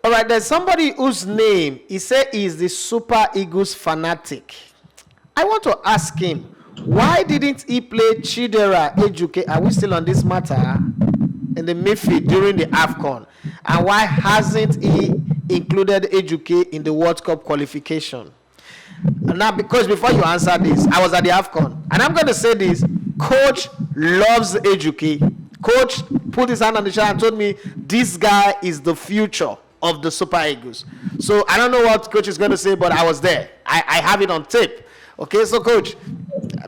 All right, there's somebody whose name he said is the Super Eagles fanatic. I want to ask him, why didn't he play Chidera Ejuke? Are we still on this matter? In the midfield during the AFCON? And why hasn't he included Ejuke in the World Cup qualification? And now, because before you answer this, I was at the AFCON. And I'm going to say this. Coach loves Ejuke. Coach put his hand on the shoulder and told me, this guy is the future of the Super Eagles. So I don't know what coach is going to say, but I was there. I have it on tape. Okay, so coach,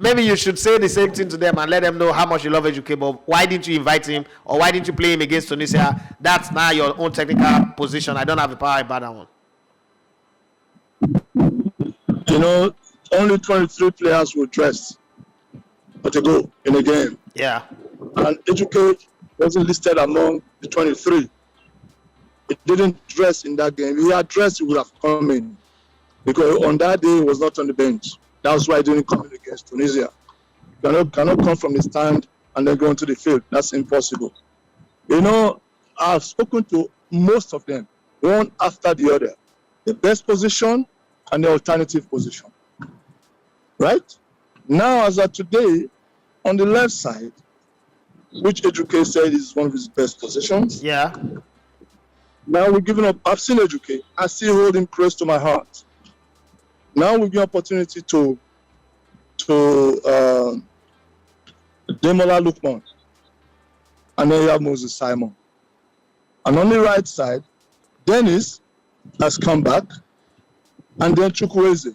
maybe you should say the same thing to them and let them know how much you love Ejuke, but why didn't you invite him, or why didn't you play him against Tunisia? That's now your own technical position. I don't have the power about that one. You know, only 23 players were dressed to go in a game. Yeah. And Ejuke wasn't listed among the 23. He didn't dress in that game. If he had dressed, he would have come in. Because on that day, he was not on the bench. That's why he didn't come in against Tunisia. You cannot come from the stand and then go into the field. That's impossible. You know, I've spoken to most of them, one after the other. The best position and the alternative position. Right? Now, as of today, on the left side, which Ejuke said is one of his best positions. Yeah. Now we're giving up. I've seen Ejuke. I still hold him close to my heart. Now we give opportunity to Demola Lukman, and then you have Moses Simon. And on the right side, Dennis has come back, and then Chukwueze.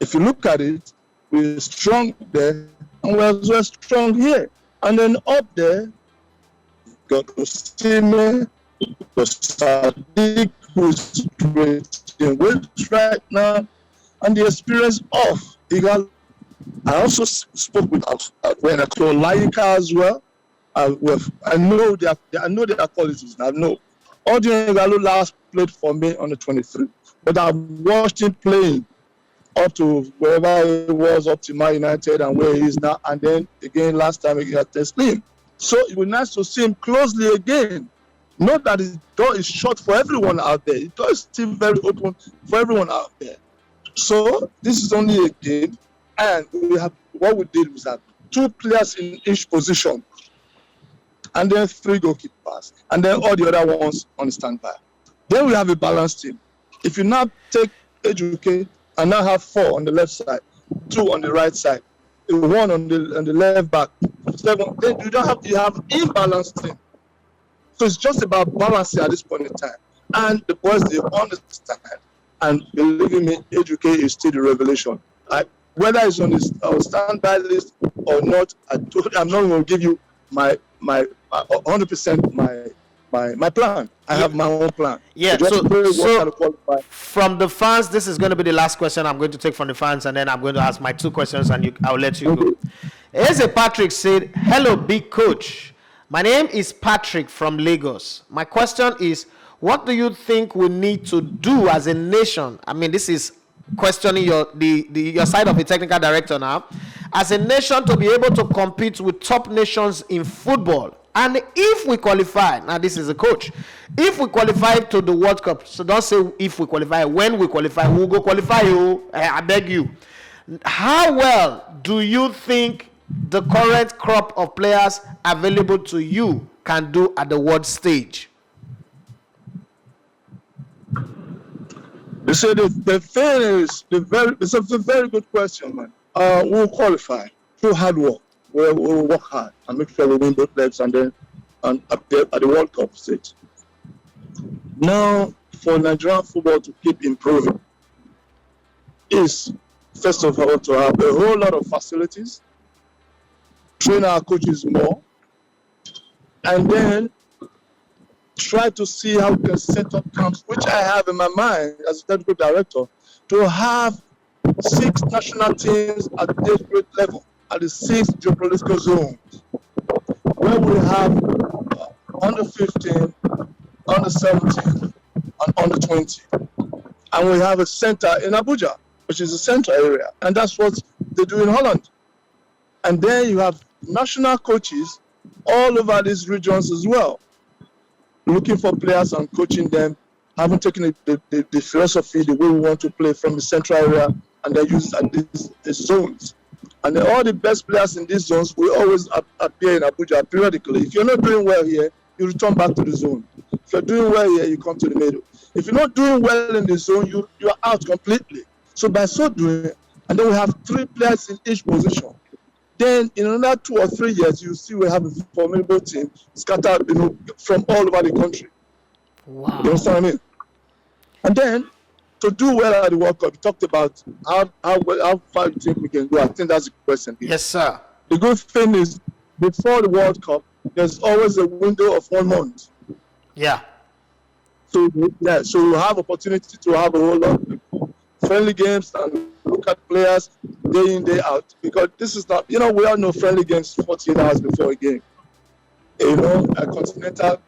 If you look at it, we're strong there, and we're strong here. And then up there, got Osime, Sadiq, who's great in weight right now, and the experience of Igal. I also spoke with when I saw Laika as well. I know their qualities. I know. Audio Igalo last played for me on the 23, but I watched him playing up to wherever he was, up to Man United and where he is now, and then again last time he had Teslim. So it was nice to see him closely again. Not that his door is shut for everyone out there. His door is still very open for everyone out there. So this is only a game, and what we did was that 2 players in each position, and then 3 goalkeepers, and then all the other ones on standby. Then we have a balanced team. If you now take Ejuke and now have 4 on the left side, 2 on the right side, 1 on the left back, 7, then you have imbalanced team. So it's just about balancing at this point in time. And the boys, they understand. And believe me, Ejuke is still the revelation. Whether it's on his standby list or not, I'm not going to give you my 100% my plan. I have my own plan. Yeah, so from the fans, this is going to be the last question I'm going to take from the fans, and then I'm going to ask my 2 questions, and I'll let you go. Here's a Patrick said, hello, big coach. My name is Patrick from Lagos. My question is, what do you think we need to do as a nation? I mean, this is questioning your side of a technical director now. As a nation to be able to compete with top nations in football. And if we qualify, now this is a coach, if we qualify to the World Cup, so don't say if we qualify, when we qualify, we'll go qualify you, I beg you. How well do you think the current crop of players available to you can do at the world stage? You say the thing is, it's a very good question, man. We'll qualify through hard work. We'll work hard and make sure we win both legs and then at the World Cup stage. Now, for Nigerian football to keep improving is, first of all, to have a whole lot of facilities, train our coaches more, and then try to see how we can set up camps, which I have in my mind as a technical director, to have 6 national teams at the age grade level, at the 6 geopolitical zones, where we have under 15, under 17, and under 20. And we have a center in Abuja, which is a central area, and that's what they do in Holland. And then you have national coaches all over these regions as well. looking for players and coaching them, having taken the philosophy, the way we want to play from the central area, and then use the zones. And then all the best players in these zones will always appear in Abuja periodically. If you're not doing well here, you return back to the zone. If you're doing well here, you come to the middle. If you're not doing well in the zone, you are out completely. So by so doing, and then we have 3 players in each position. Then in another 2 or 3 years, you see we have a formidable team scattered, from all over the country. Wow. You understand what I mean? And then to do well at the World Cup, we talked about how far you think we can go. I think that's the question. Yes, sir. The good thing is, before the World Cup, there's always a window of 1 month. Yeah. So you have opportunity to have a whole lot of friendly games and look at players day in, day out. Because this is not, we all know friendly games 48 hours before a game. Continental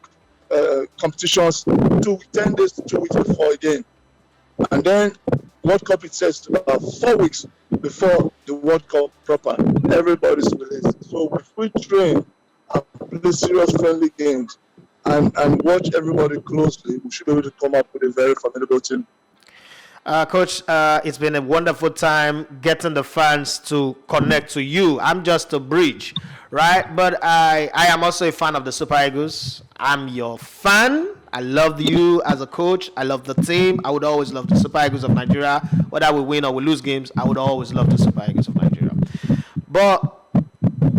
competitions 10 days to 2 weeks before a game. And then World Cup itself is about 4 weeks before the World Cup proper. Everybody's released. So if we train and play serious friendly games and watch everybody closely, we should be able to come up with a very formidable team. Coach, it's been a wonderful time getting the fans to connect to you. I'm just a bridge, right? But I am also a fan of the Super Eagles. I'm your fan. I love you as a coach. I love the team. I would always love the Super Eagles of Nigeria. Whether we win or we lose games, I would always love the Super Eagles of Nigeria. But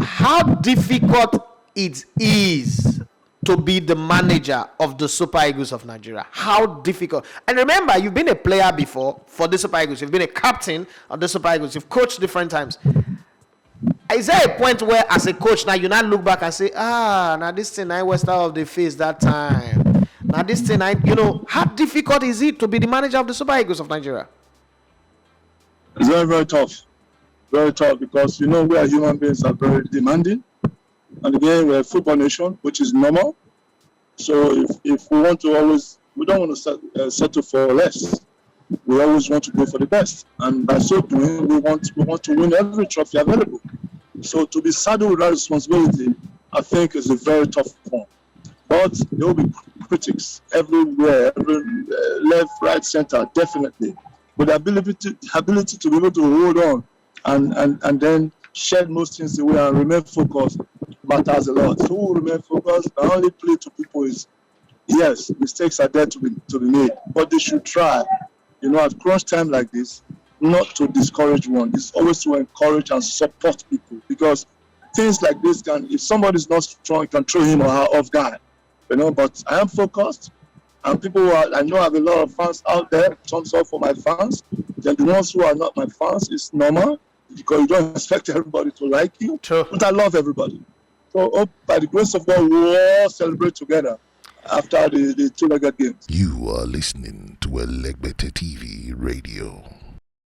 how difficult it is to be the manager of the Super Eagles of Nigeria. How difficult. And remember, you've been a player before for the Super Eagles. You've been a captain of the Super Eagles. You've coached different times. Is there a point where, as a coach, now you now look back and say, now this thing I was out of the face that time. Now this thing how difficult is it to be the manager of the Super Eagles of Nigeria? It's very, very tough. Very tough because, we are human beings are very demanding. And again, we're a football nation, which is normal. So if we want to we don't want to settle for less. We always want to go for the best. And by so doing, we want to win every trophy available. So to be saddled with that responsibility, I think is a very tough one. But there will be critics everywhere, left, right, center, definitely. But the ability to be able to hold on and then shed most things away and remain focused matters a lot. So who remain focused? The only play to people is, yes, mistakes are there to be made, but they should try, at crunch time like this, not to discourage one. It's always to encourage and support people, because things like this if somebody's not strong, it can throw him or her off guard. But I am focused, and people I know I have a lot of fans out there. Thumbs up for my fans. Then the ones who are not my fans, it's normal, because you don't expect everybody to like you. True. But I love everybody. So by the grace of God, we'll all celebrate together after the 2-legged games. You are listening to Elegbete TV Radio.